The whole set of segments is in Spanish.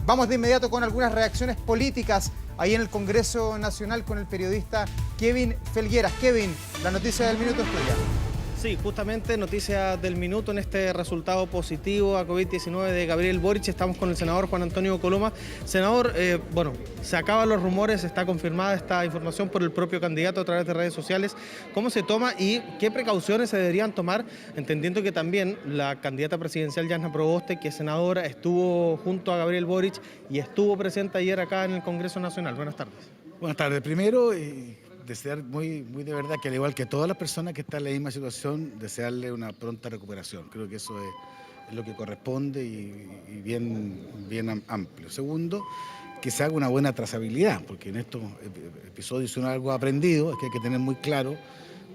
Vamos de inmediato con algunas reacciones políticas ahí en el Congreso Nacional con el periodista Kevin Felgueras. Kevin, la noticia del minuto es tuya. Sí, justamente noticia del minuto en este resultado positivo a COVID-19 de Gabriel Boric. Estamos con el senador Juan Antonio Coloma. Senador, se acaban los rumores, está confirmada esta información por el propio candidato a través de redes sociales. ¿Cómo se toma y qué precauciones se deberían tomar? Entendiendo que también la candidata presidencial Jasna Proboste, que es senadora, estuvo junto a Gabriel Boric y estuvo presente ayer acá en el Congreso Nacional. Buenas tardes. Buenas tardes. Primero, desear muy de verdad que al igual que todas las personas que están en la misma situación, desearle una pronta recuperación. Creo que eso es lo que corresponde y bien amplio. Segundo, que se haga una buena trazabilidad, porque en estos episodios si uno algo ha aprendido es que hay que tener muy claro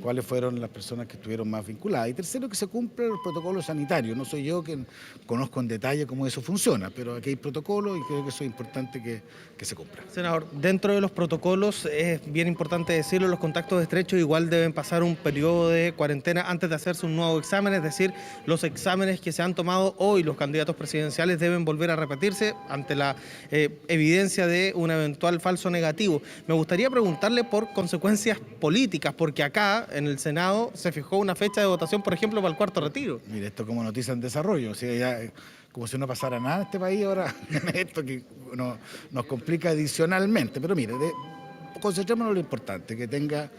cuáles fueron las personas que estuvieron más vinculadas. Y tercero, que se cumplan los protocolos sanitarios. No soy yo quien conozco en detalle cómo eso funciona, pero aquí hay protocolos y creo que eso es importante que se cumpla. Senador, dentro de los protocolos, es bien importante decirlo, los contactos estrechos igual deben pasar un periodo de cuarentena antes de hacerse un nuevo examen, es decir, los exámenes que se han tomado hoy los candidatos presidenciales deben volver a repetirse ante la evidencia de un eventual falso negativo. Me gustaría preguntarle por consecuencias políticas, porque acá en el Senado se fijó una fecha de votación, por ejemplo, para el cuarto retiro. Mire, esto como noticia en desarrollo, o sea, ya como si no pasara nada en este país ahora, esto que nos complica adicionalmente. Pero mire, concentrémonos en lo importante, que tenga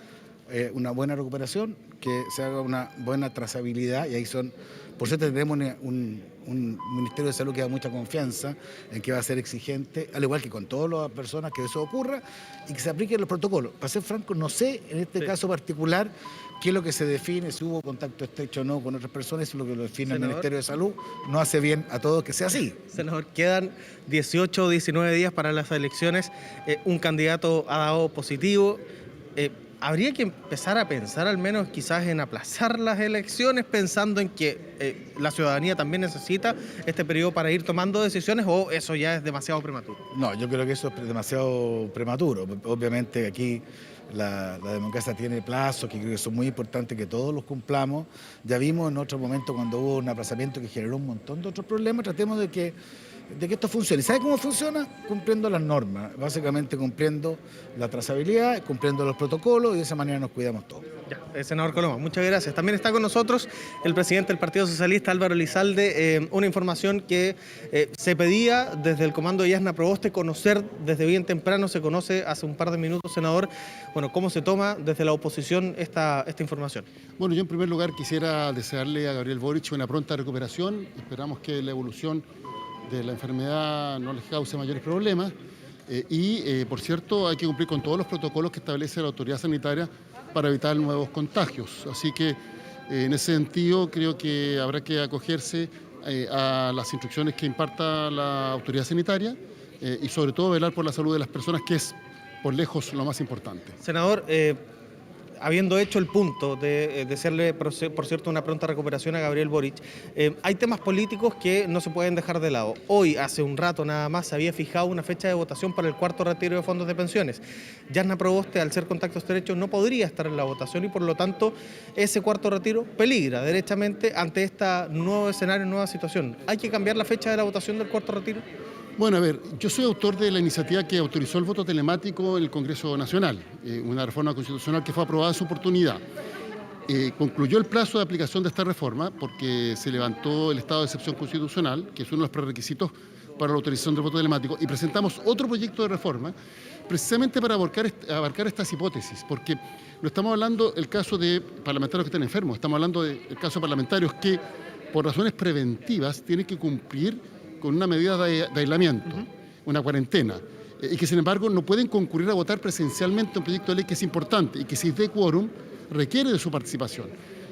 una buena recuperación, que se haga una buena trazabilidad, y ahí por cierto tenemos un Ministerio de Salud que da mucha confianza en que va a ser exigente, al igual que con todas las personas que eso ocurra, y que se apliquen los protocolos. Para ser franco, no sé en este caso particular qué es lo que se define, si hubo contacto estrecho o no con otras personas, eso es lo que lo define el Ministerio de Salud. No hace bien a todos que sea así. Senador, quedan 18 o 19 días para las elecciones, un candidato ha dado positivo. Habría que empezar a pensar al menos quizás en aplazar las elecciones pensando en que la ciudadanía también necesita este periodo para ir tomando decisiones, o eso ya es demasiado prematuro. No, yo creo que eso es demasiado prematuro. Obviamente aquí la democracia tiene plazos que creo que son muy importantes que todos los cumplamos. Ya vimos en otro momento cuando hubo un aplazamiento que generó un montón de otros problemas. Tratemos de que esto funcione. ¿Sabe cómo funciona? Cumpliendo las normas, básicamente cumpliendo la trazabilidad, cumpliendo los protocolos, y de esa manera nos cuidamos todos. Ya, senador Coloma, muchas gracias. También está con nosotros el presidente del Partido Socialista, Álvaro Elizalde. Una información que se pedía desde el comando de Jasna Proboste conocer desde bien temprano, se conoce hace un par de minutos, senador. Bueno, ¿cómo se toma desde la oposición esta información? Bueno, yo en primer lugar quisiera desearle a Gabriel Boric una pronta recuperación. Esperamos que la evolución de la enfermedad no les cause mayores problemas por cierto, hay que cumplir con todos los protocolos que establece la autoridad sanitaria para evitar nuevos contagios. Así que en ese sentido creo que habrá que acogerse a las instrucciones que imparta la autoridad sanitaria y sobre todo velar por la salud de las personas, que es por lejos lo más importante. Senador, habiendo hecho el punto de desearle, por cierto, una pronta recuperación a Gabriel Boric, hay temas políticos que no se pueden dejar de lado. Hoy, hace un rato nada más, se había fijado una fecha de votación para el cuarto retiro de fondos de pensiones. Jasna Proboste, al ser contacto estrecho, no podría estar en la votación y, por lo tanto, ese cuarto retiro peligra derechamente ante este nuevo escenario, nueva situación. ¿Hay que cambiar la fecha de la votación del cuarto retiro? Bueno, a ver, yo soy autor de la iniciativa que autorizó el voto telemático en el Congreso Nacional, una reforma constitucional que fue aprobada en su oportunidad. Concluyó el plazo de aplicación de esta reforma porque se levantó el estado de excepción constitucional, que es uno de los prerequisitos para la autorización del voto telemático, y presentamos otro proyecto de reforma precisamente para abarcar estas hipótesis, porque no estamos hablando del caso de parlamentarios que están enfermos, estamos hablando del caso de parlamentarios que por razones preventivas tienen que cumplir con una medida de aislamiento, una cuarentena, y que sin embargo no pueden concurrir a votar presencialmente un proyecto de ley que es importante y que si es de quórum requiere de su participación.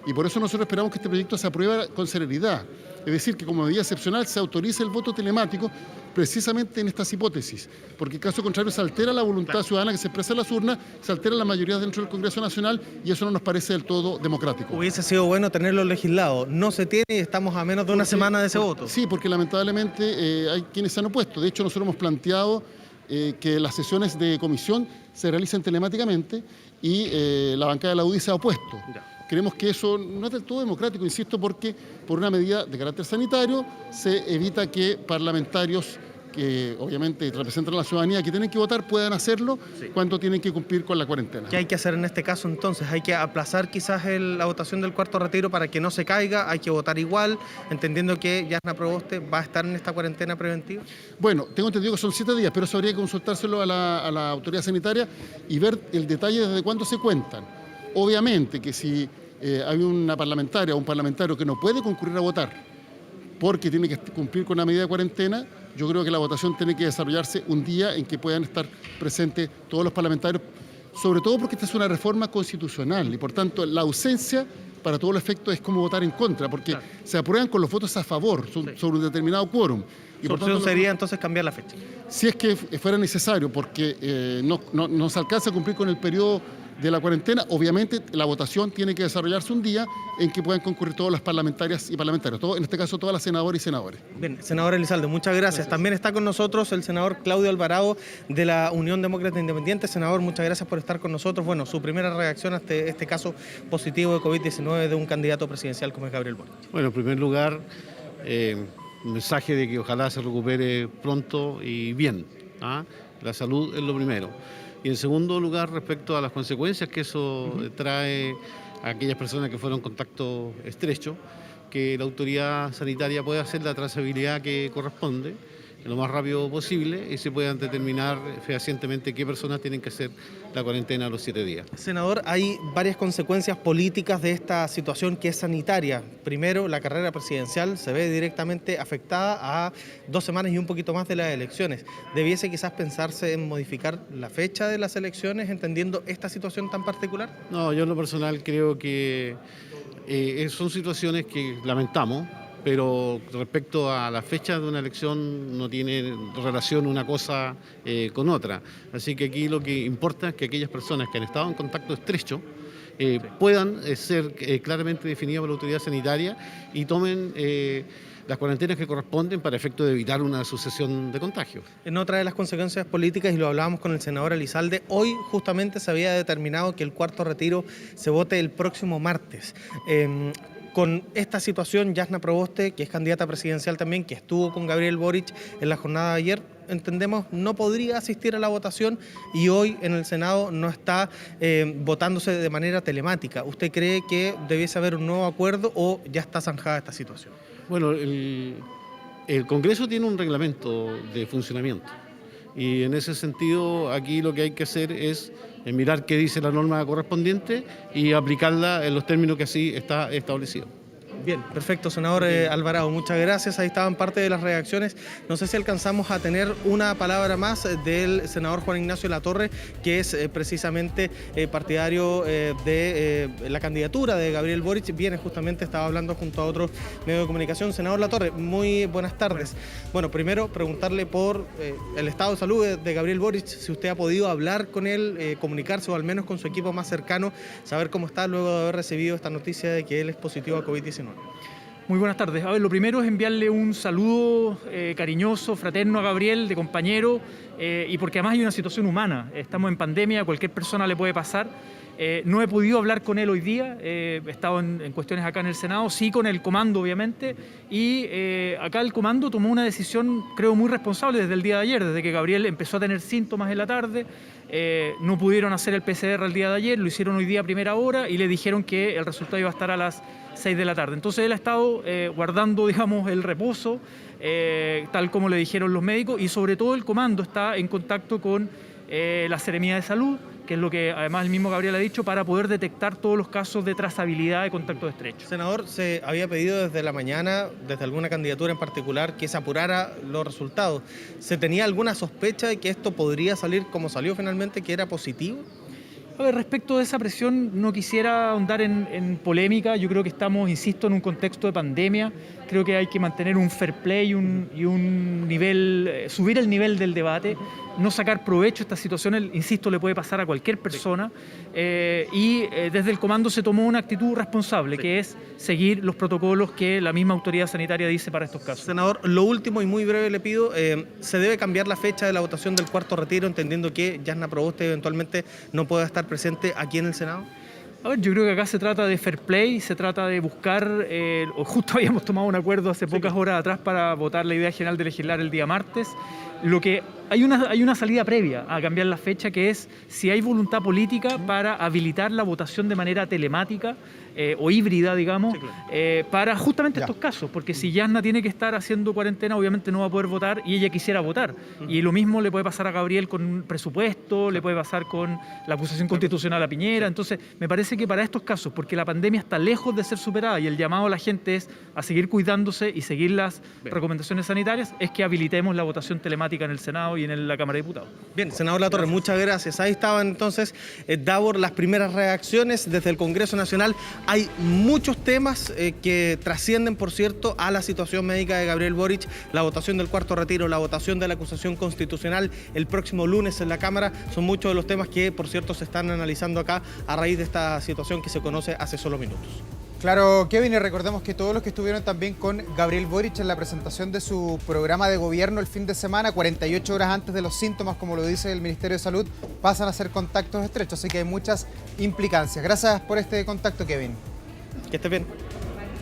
Y por eso nosotros esperamos que este proyecto se apruebe con celeridad, es decir, que como medida excepcional se autorice el voto telemático precisamente en estas hipótesis, porque en caso contrario se altera la voluntad ciudadana que se expresa en las urnas, se altera la mayoría dentro del Congreso Nacional y eso no nos parece del todo democrático. Hubiese sido bueno tenerlo legislado, no se tiene y estamos a menos de una semana de ese voto. Sí, porque lamentablemente hay quienes se han opuesto. De hecho, nosotros hemos planteado que las sesiones de comisión se realicen telemáticamente y la bancada de la UDI se ha opuesto. Creemos que eso no es del todo democrático, insisto, porque por una medida de carácter sanitario se evita que parlamentarios que obviamente representan a la ciudadanía que tienen que votar puedan hacerlo cuando tienen que cumplir con la cuarentena. ¿Qué hay que hacer en este caso entonces? ¿Hay que aplazar quizás la votación del cuarto retiro para que no se caiga? ¿Hay que votar igual, entendiendo que Jasna Proboste va a estar en esta cuarentena preventiva? Bueno, tengo entendido que son 7 días, pero eso habría que consultárselo a la autoridad sanitaria y ver el detalle desde cuándo se cuentan. Obviamente que si hay una parlamentaria o un parlamentario que no puede concurrir a votar porque tiene que cumplir con una medida de cuarentena, yo creo que la votación tiene que desarrollarse un día en que puedan estar presentes todos los parlamentarios, sobre todo porque esta es una reforma constitucional y por tanto la ausencia para todos los efectos es como votar en contra, porque se aprueban con los votos a favor sobre un determinado quórum. Y por tanto sería entonces cambiar la fecha. Si es que fuera necesario, porque no se alcanza a cumplir con el periodo de la cuarentena, obviamente la votación tiene que desarrollarse un día en que puedan concurrir todas las parlamentarias y parlamentarios, en este caso todas las senadoras y senadores. Bien, senador Elizalde, muchas gracias. También está con nosotros el senador Claudio Alvarado de la Unión Demócrata Independiente. Senador, muchas gracias por estar con nosotros. Bueno, su primera reacción a este caso positivo de COVID-19 de un candidato presidencial como es Gabriel Boric. Bueno, en primer lugar, un mensaje de que ojalá se recupere pronto y bien. La salud es lo primero. Y en segundo lugar, respecto a las consecuencias que eso trae a aquellas personas que fueron en contacto estrecho, que la autoridad sanitaria pueda hacer la trazabilidad que corresponde lo más rápido posible y se puedan determinar fehacientemente qué personas tienen que hacer la cuarentena a los 7 días. Senador, hay varias consecuencias políticas de esta situación que es sanitaria. Primero, la carrera presidencial se ve directamente afectada a 2 semanas y un poquito más de las elecciones. ¿Debiese quizás pensarse en modificar la fecha de las elecciones entendiendo esta situación tan particular? No, yo en lo personal creo que son situaciones que lamentamos, pero respecto a la fecha de una elección no tiene relación una cosa con otra. Así que aquí lo que importa es que aquellas personas que han estado en contacto estrecho puedan ser claramente definidas por la autoridad sanitaria y tomen las cuarentenas que corresponden para efecto de evitar una sucesión de contagios. En otra de las consecuencias políticas, y lo hablábamos con el senador Elizalde, hoy justamente se había determinado que el cuarto retiro se vote el próximo martes. Con esta situación, Jasna Proboste, que es candidata presidencial también, que estuvo con Gabriel Boric en la jornada de ayer, entendemos, no podría asistir a la votación y hoy en el Senado no está votándose de manera telemática. ¿Usted cree que debiese haber un nuevo acuerdo o ya está zanjada esta situación? Bueno, el Congreso tiene un reglamento de funcionamiento y en ese sentido aquí lo que hay que hacer es mirar qué dice la norma correspondiente y aplicarla en los términos que así está establecido. Bien, perfecto, senador Alvarado, muchas gracias. Ahí estaban parte de las reacciones. No sé si alcanzamos a tener una palabra más del senador Juan Ignacio Latorre, que es precisamente partidario de la candidatura de Gabriel Boric. Viene justamente, estaba hablando junto a otros medios de comunicación. Senador Latorre, muy buenas tardes. Bueno, primero preguntarle por el estado de salud de Gabriel Boric, si usted ha podido hablar con él, comunicarse o al menos con su equipo más cercano, saber cómo está luego de haber recibido esta noticia de que él es positivo a COVID-19. Muy buenas tardes. A ver, lo primero es enviarle un saludo cariñoso, fraterno a Gabriel, de compañero, y porque además hay una situación humana. Estamos en pandemia, a cualquier persona le puede pasar. No he podido hablar con él hoy día, he estado en cuestiones acá en el Senado, sí con el comando obviamente, y acá el comando tomó una decisión creo muy responsable desde el día de ayer, desde que Gabriel empezó a tener síntomas en la tarde, no pudieron hacer el PCR el día de ayer, lo hicieron hoy día a primera hora y le dijeron que el resultado iba a estar a las 6 de la tarde. Entonces él ha estado guardando, digamos, el reposo, tal como le dijeron los médicos, y sobre todo el comando está en contacto con la Seremía de Salud, que es lo que además el mismo Gabriel ha dicho, para poder detectar todos los casos de trazabilidad de contacto estrecho. Senador, se había pedido desde la mañana, desde alguna candidatura en particular, que se apurara los resultados. ¿Se tenía alguna sospecha de que esto podría salir como salió finalmente, que era positivo? A ver, respecto de esa presión, no quisiera ahondar en polémica. Yo creo que estamos, insisto, en un contexto de pandemia. Creo que hay que mantener un fair play y un nivel, subir el nivel del debate, no sacar provecho de esta situación, insisto, le puede pasar a cualquier persona. Desde el comando se tomó una actitud responsable, que es seguir los protocolos que la misma autoridad sanitaria dice para estos casos. Senador, lo último y muy breve le pido, ¿se debe cambiar la fecha de la votación del cuarto retiro, entendiendo que Jasna Proboste eventualmente no pueda estar presente aquí en el Senado? A ver, yo creo que acá se trata de fair play, se trata de buscar, justo habíamos tomado un acuerdo hace pocas horas atrás para votar la idea general de legislar el día martes. Lo que hay una salida previa a cambiar la fecha, que es si hay voluntad política para habilitar la votación de manera telemática o híbrida, digamos, para justamente estos casos, porque si Yasna tiene que estar haciendo cuarentena, obviamente no va a poder votar y ella quisiera votar. Y lo mismo le puede pasar a Gabriel con un presupuesto, le puede pasar con la acusación constitucional a Piñera. Entonces, me parece que para estos casos, porque la pandemia está lejos de ser superada y el llamado a la gente es a seguir cuidándose y seguir las recomendaciones sanitarias, es que habilitemos la votación telemática en el Senado y en la Cámara de Diputados. Bien, senador Latorre, muchas gracias. Ahí estaban entonces, Davor, las primeras reacciones desde el Congreso Nacional. Hay muchos temas que trascienden, por cierto, a la situación médica de Gabriel Boric, la votación del cuarto retiro, la votación de la acusación constitucional el próximo lunes en la Cámara. Son muchos de los temas que, por cierto, se están analizando acá a raíz de esta situación que se conoce hace solo minutos. Claro, Kevin, y recordemos que todos los que estuvieron también con Gabriel Boric en la presentación de su programa de gobierno el fin de semana, 48 horas antes de los síntomas, como lo dice el Ministerio de Salud, pasan a ser contactos estrechos, así que hay muchas implicancias. Gracias por este contacto, Kevin. Que estés bien.